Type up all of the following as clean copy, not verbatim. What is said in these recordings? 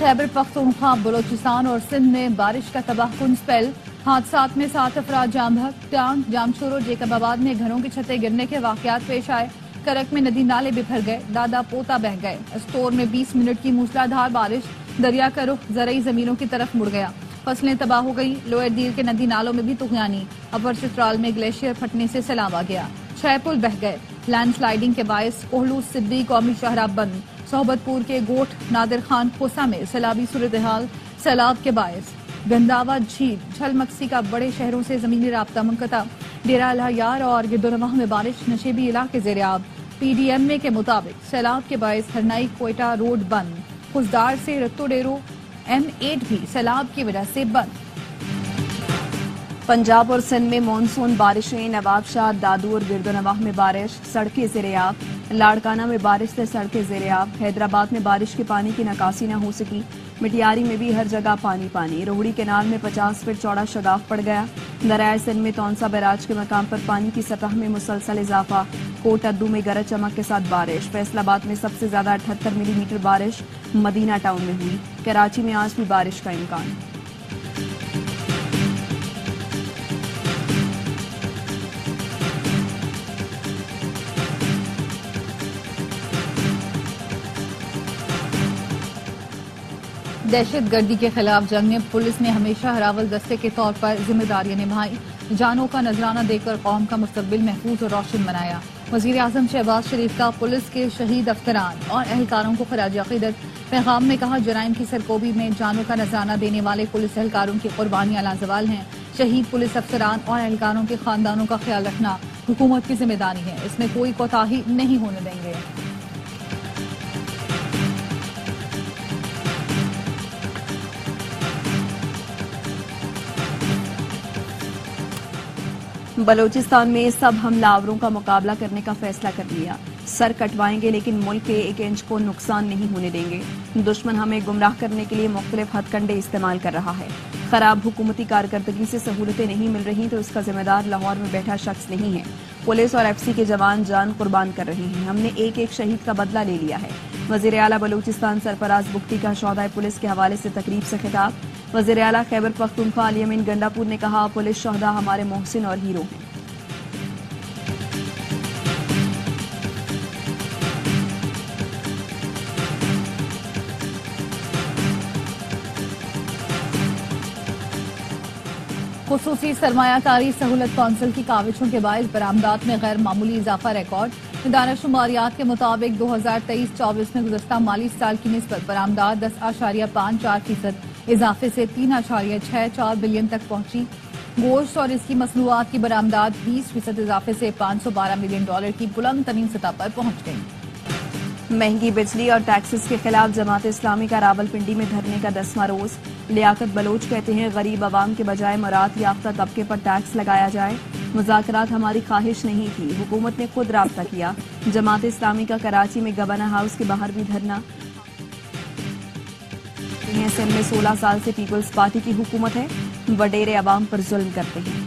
खैबर पख्तूनख्वा, बलोचिस्तान और सिंध में बारिश का तबाहकुन स्पेल। हादसात में 7 अफराद जाम बहक। टांग, जामशोर और जेकबाबाद में घरों की छतें गिरने के वाकयात पेश आए। करक में नदी नाले बिखर गए, दादा पोता बह गए। स्टोर में 20 मिनट की मूसलाधार बारिश, दरिया का रुख जरई जमीनों की तरफ मुड़ गया। फसलें तबाह हो गई। लोअर दीर के नदी नालों में भी तुगयानी। अपर चित्राल में ग्लेशियर फटने से सैलाब आ गया। 6 पुल बह गए। लैंड स्लाइडिंग के बायस कोहलू सिब्बी कौमी शाहराह बंद। सोहबतपुर के गोठ नादिर खान खोसा में सैलाबी सूरत हाल। सैलाब के बायस गंदावा झील झलमक्सी का बड़े शहरों से जमीनी राब्ता मुनक़ता। डेरा अलहयार और गिरदोनवाह में बारिश, नशेबी इलाके ज़ेर-ए-आब। PDMA के मुताबिक सैलाब के बायस हरनाई कोयटा रोड बंद। खुजदार से रत्तो डेरो M8 भी सैलाब की वजह से बंद। पंजाब और सिंध में मानसून बारिशें। नवाबशाह, दादू और गिरदोनवाह में बारिश, सड़कें ज़ेर-ए-आब। लाड़काना में बारिश से सड़कें ज़ेर-ए-आब। हैदराबाद में बारिश के पानी की निकासी न हो सकी। मिटियारी में भी हर जगह पानी पानी। रोहड़ी केनाल में 50 फीट चौड़ा शगाफ पड़ गया। दरियाए सिंध में तौंसा बैराज के मकाम पर पानी की सतह में मुसलसल इजाफा। कोट अद्दू में गरज चमक के साथ बारिश। फैसलाबाद में सबसे ज्यादा 78 मिलीमीटर बारिश मदीना टाउन में हुई। कराची में आज भी बारिश का इम्कान। दहशत गर्दी के खिलाफ जंग में पुलिस ने हमेशा हरावल दस्ते के तौर पर जिम्मेदारियां निभाई। जानों का नजराना देकर कौम का मुस्तकबिल महफूज और रोशन बनाया। वजीर आजम शहबाज शरीफ का पुलिस के शहीद अफसरान और एहलकारों को खराज अकीदत। पैगाम में कहा, जराइम की सरकोबी में जानों का नजराना देने वाले पुलिस एहलकारों की कुर्बानियां लाजवाल हैं। शहीद पुलिस अफसरान और एहलकारों के खानदानों का ख्याल रखना हुकूमत की जिम्मेदारी है। इसमें कोई कोताही नहीं होने देंगे। बलोचिस्तान में सब हमलावरों का मुकाबला करने का फैसला कर लिया। सर कटवाएंगे लेकिन मुल्क के 1 इंच को नुकसान नहीं होने देंगे। दुश्मन हमें गुमराह करने के लिए मुख्तलिफ हथकंडे इस्तेमाल कर रहा है। खराब हुकूमती कारकर्दगी से सहूलतें नहीं मिल रही तो इसका जिम्मेदार लाहौर में बैठा शख्स नहीं है। पुलिस और FC के जवान जान कुर्बान कर रहे हैं। हमने एक शहीद का बदला ले लिया है। वज़ीर आला बलूचिस्तान सरफराज बुख्ती का शौदाए पुलिस के हवाले से तकरीब से खिताब। वज़ीर आला खैबर पख्तूनख्वा अली अमीन गंडापुर ने कहा, पुलिस शहदा हमारे मोहसिन और हीरो हैं। खुसूसी सरमायाकारी सहूलत कौंसिल की काविशों के बायस बरामदात में गैर मामूली इजाफा रिकॉर्ड। इदारा शुमारियात के मुताबिक 2023-24 में गुज़श्ता माली साल की निस्बत बरामदात 10.54% इजाफे से 3.64 बिलियन तक पहुंची। गोश्त और इसकी मसनूआत की बरामदात 20% इजाफे से $512 मिलियन की बुलंद तरीन सतह पर पहुंच गई। महंगी बिजली और टैक्सेस के खिलाफ जमात इस्लामी का रावलपिंडी में धरने का 10वां रोज। लियाकत बलोच कहते हैं, गरीब आवाम के बजाय मरात याफ्ता तबके पर टैक्स लगाया जाए। मुज़ाकरात हमारी ख्वाहिश नहीं थी, हुकूमत ने खुद राब्ता किया। जमात इस्लामी का कराची में गवर्नर हाउस के बाहर भी धरना। सिंध में 16 साल से पीपल्स पार्टी की हुकूमत है, वडेरे आवाम पर जुल्म करते हैं।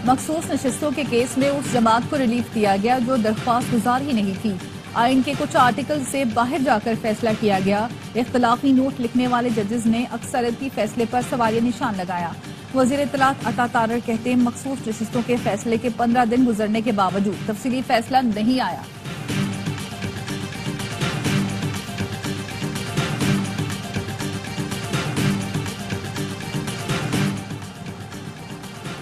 मखसूस नशिस्तों के केस में उस जमात को रिलीफ दिया गया जो दरख्वास्त गुजार ही नहीं थी। आइन के कुछ आर्टिकल से बाहर जाकर फैसला किया गया। इख्तलाफी नोट लिखने वाले जजेस ने अक्सरियती फैसले पर सवालिया निशान लगाया। वजीर इत्तलात अता तारर कहते हैं, मखसूस नशिस्तों के फैसले के 15 दिन गुजरने के बावजूद तफसीली फैसला नहीं आया।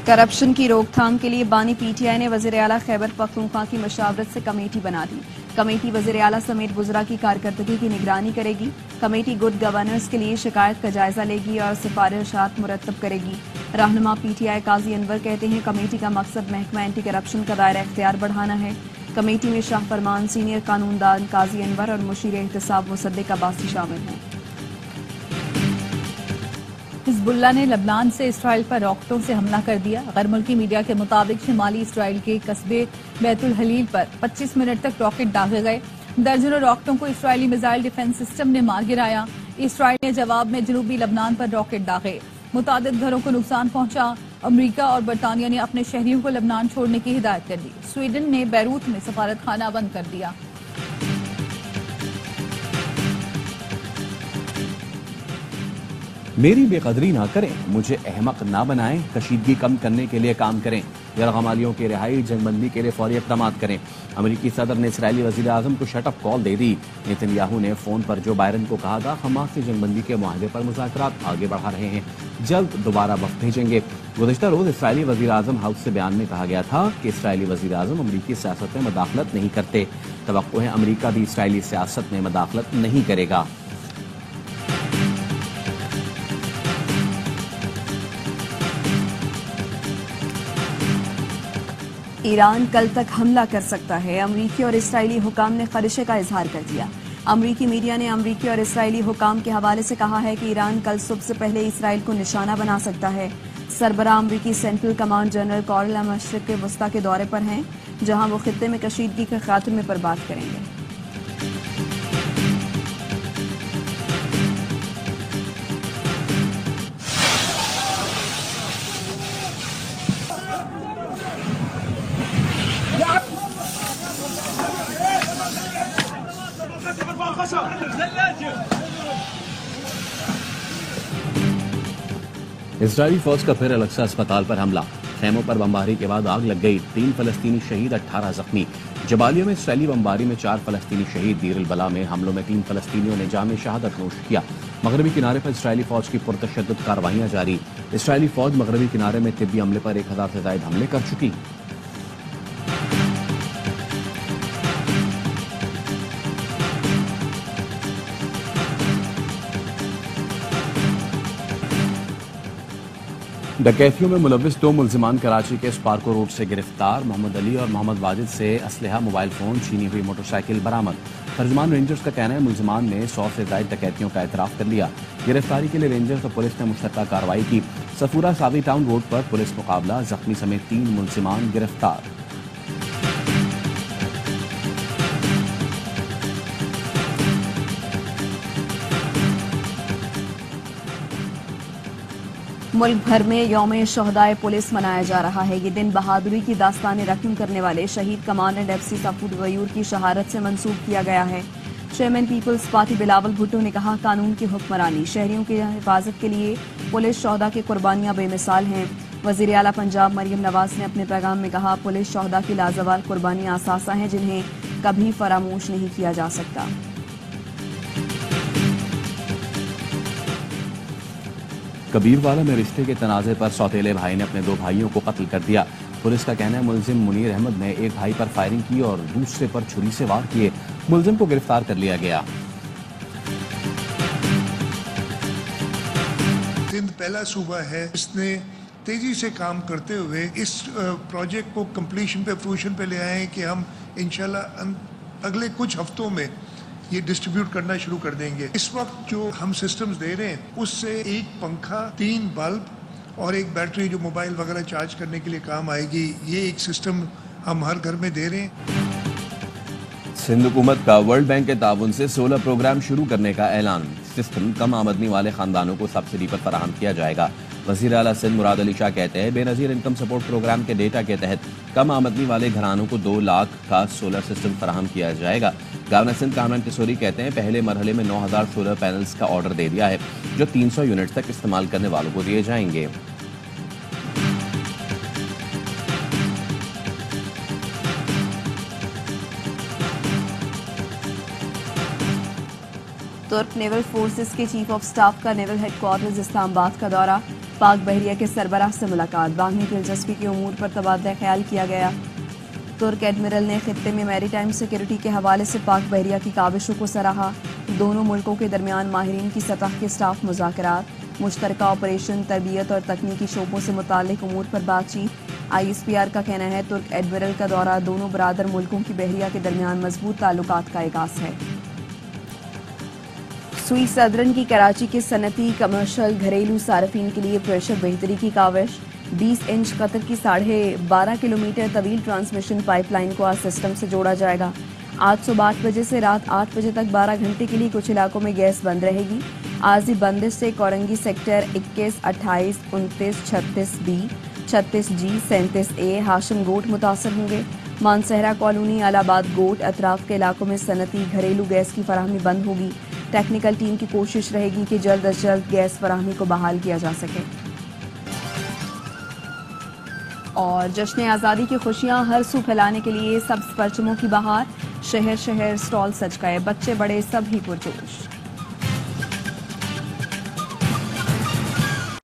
करप्शन की रोकथाम के लिए बानी PTI ने वज़ीर आला खैबर पख्तूनख्वा की मशावरत से कमेटी बना दी। कमेटी वज़ीर आला समेत वज़रा की कारकर्दगी की निगरानी करेगी। कमेटी गुड गवर्नेंस के लिए शिकायत का जायजा लेगी और सिफारिशात मुरतब करेगी। रहनुमा PTI काजी अनवर कहते हैं, कमेटी का मकसद महकमा एंटी करप्शन का दायरा इख्तियार बढ़ाना है। कमेटी में शाह फरमान, सीनियर कानूनदान काजी अनवर और मुशीर एहतसाब मुसद्दिक अब्बासी शामिल हैं। हिजबुल्ला ने लबनान से इसराइल पर रॉकेटों से हमला कर दिया। गैर मुल्की मीडिया के मुताबिक शिमाली इसराइल के कस्बे बैतुल हलील पर 25 मिनट तक रॉकेट दागे गए। दर्जनों रॉकेटों को इसराइली मिसाइल डिफेंस सिस्टम ने मार गिराया। इसराइल ने जवाब में जनूबी लबनान पर रॉकेट दागे। मुतादिद घरों को नुकसान पहुंचा। امریکہ اور برطانیہ نے اپنے شہریوں کو لبنان چھوڑنے کی ہدایت کر دی. سویڈن نے بیروت میں سفارت خانہ بند کر دیا. میری بے قدری نہ کریں، مجھے احمق نہ بنائیں، کشیدگی کم کرنے کے لیے کام کریں، یرغمالیوں کی رہائی، جنگ بندی کے لیے فوری اقدامات کریں. امریکی صدر نے اسرائیلی وزیر اعظم کو شٹ اپ کال دے دی. نیتن یاہو نے فون پر جو بائیڈن کو کہا تھا حماس سے جنگ بندی کے معاہدے پر مذاکرات آگے بڑھا رہے ہیں، جلد دوبارہ وفد بھیجیں گے. گزشتہ روز اسرائیلی وزیر اعظم ہاؤس سے بیان میں کہا گیا تھا کہ اسرائیلی وزیر اعظم امریکی سیاست میں مداخلت نہیں کرتے. توقع ہے امریکہ بھی اسرائیلی سیاست میں مداخلت نہیں کرے گا. ایران کل تک حملہ کر سکتا ہے، امریکی اور اسرائیلی حکام نے خدشے کا اظہار کر دیا. امریکی میڈیا نے امریکی اور اسرائیلی حکام کے حوالے سے کہا ہے کہ ایران کل صبح سے پہلے اسرائیل کو نشانہ بنا سکتا ہے. سربراہ امریکی سینٹرل کمانڈ جنرل کارل مشرق وسطی کے دورے پر ہیں، جہاں وہ خطے میں کشیدگی کے خاتمے پر بات کریں گے. اسرائیلی فوج کا پھر الاقصی اسپتال پر حملہ، خیموں پر بمباری کے بعد آگ لگ گئی، 3 فلسطینی شہید 18 زخمی. جبالیہ میں اسرائیلی بمباری میں 4 فلسطینی شہید. دیر البلا میں حملوں میں 3 فلسطینیوں نے جام شہادت نوش کیا. مغربی کنارے پر اسرائیلی فوج کی پرتشدد کارروائیاں جاری. اسرائیلی فوج مغربی کنارے میں طبی عملے پر 1000 سے زائد حملے کر چکی. ڈکیتیوں میں ملوث 2 ملزمان کراچی کے اسپارکو روڈ سے گرفتار. محمد علی اور محمد واجد سے اسلحہ، موبائل فون، چھینی ہوئی موٹر سائیکل برآمد. ترجمان رینجرز کا کہنا ہے ملزمان نے 100 سے زائد ڈکیتیوں کا اعتراف کر لیا. گرفتاری کے لیے رینجرز اور پولیس نے مشترکہ کارروائی کی. صفورہ ساوی ٹاؤن روڈ پر پولیس مقابلہ، زخمی سمیت 3 ملزمان گرفتار. ملک بھر میں یوم شہدائے پولیس منایا جا رہا ہے. یہ دن بہادری کی داستانیں رقم کرنے والے شہید کمانڈنٹ FC صفوت غیور کی شہادت سے منسوب کیا گیا ہے. چیئرمین پیپلز پارٹی بلاول بھٹو نے کہا قانون کی حکمرانی، شہریوں کی حفاظت کے لیے پولیس شہداء کی قربانیاں بے مثال ہیں. وزیر اعلیٰ پنجاب مریم نواز نے اپنے پیغام میں کہا پولیس شہداء کی لازوال قربانیاں اثاثہ ہیں جنہیں کبھی فراموش نہیں کیا جا سکتا. کبیر والا میں رشتے کے تنازع پر سوتیلے بھائی نے اپنے 2 بھائیوں کو قتل کر دیا. پولیس کا کہنا ہے ملزم منیر احمد نے ایک بھائی پر فائرنگ کی اور دوسرے پر چھری سے وار کیے. ملزم کو گرفتار کر لیا گیا. سندھ پہلا صوبہ ہے اس نے تیزی سے کام کرتے ہوئے اس پروجیکٹ کو کمپلیشن پہ فروشن پہ لے آئے ہیں کہ ہم انشاءاللہ اگلے کچھ ہفتوں میں یہ ڈسٹریبیوٹ کرنا شروع کر دیں گے. اس وقت جو ہم سسٹمز دے رہے ہیں اس سے 1 پنکھا، 3 بلب اور 1 بیٹری جو موبائل وغیرہ چارج کرنے کے لیے کام آئے گی، یہ ایک سسٹم ہم ہر گھر میں دے رہے ہیں. سندھ حکومت کا ورلڈ بینک کے تعاون سے سولر پروگرام شروع کرنے کا اعلان. سسٹم کم آمدنی والے خاندانوں کو سبسڈی پر فراہم کیا جائے گا. وزیر اعلیٰ سندھ مراد علی شاہ کہتے ہیں بے نظیر انکم سپورٹ پروگرام کے ڈیٹا کے تحت کم آمدنی والے گھرانوں کو 2 لاکھ کا سولر سسٹم فراہم کیا جائے گا. گورنر سندھ کامران ٹسوری کہتے ہیں پہلے مرحلے میں 9000 سولر پینلز کا آرڈر دے دیا ہے جو 300 یونٹ تک استعمال کرنے والوں کو دیے جائیں گے. ترک نیول فورسز کے چیف آف سٹاف کا نیول ہیڈ کوارٹرز اسلام آباد کا دورہ. پاک بحریہ کے سربراہ سے ملاقات، باہمی دلچسپی کے امور پر تبادلہ خیال کیا گیا. ترک ایڈمرل نے خطے میں میری ٹائم سیکیورٹی کے حوالے سے پاک بحریہ کی کاوشوں کو سراہا. دونوں ملکوں کے درمیان ماہرین کی سطح کے سٹاف مذاکرات، مشترکہ آپریشن، تربیت اور تکنیکی شعبوں سے متعلق امور پر بات چیت. ISPR کا کہنا ہے ترک ایڈمرل کا دورہ دونوں برادر ملکوں کی بحریہ کے درمیان مضبوط تعلقات کا عکاس ہے. سوئی صدرن کی کراچی کے صنعتی کمرشل گھریلو صارفین کے لیے پریشر بہتری کی کاوش. 20 انچ قطر کی 12.5 کلومیٹر طویل ٹرانسمیشن پائپ لائن کو آج سسٹم سے جوڑا جائے گا. آج صبح 8 بجے سے رات 8 بجے تک 12 گھنٹے کے لیے کچھ علاقوں میں گیس بند رہے گی. عارضی بندش سے Korangi sector 21، 28، 29، 36B، 36G 37A Hashim गोट मुतासर होंगे। मानसहरा कॉलोनी, अलाहाबाद गोट अतराफ के इलाकों में सनती घरेलू गैस की फराहमी बंद होगी। टेक्निकल टीम की कोशिश रहेगी कि जल्द अज जल्द गैस फराहमी को बहाल किया जा सके। और जश्न आज़ादी की खुशियां हर सू फैलाने के लिए सब्ज परचमों की बहार, शहर शहर स्टॉल सज गए, बच्चे बड़े सभी पुरजोश।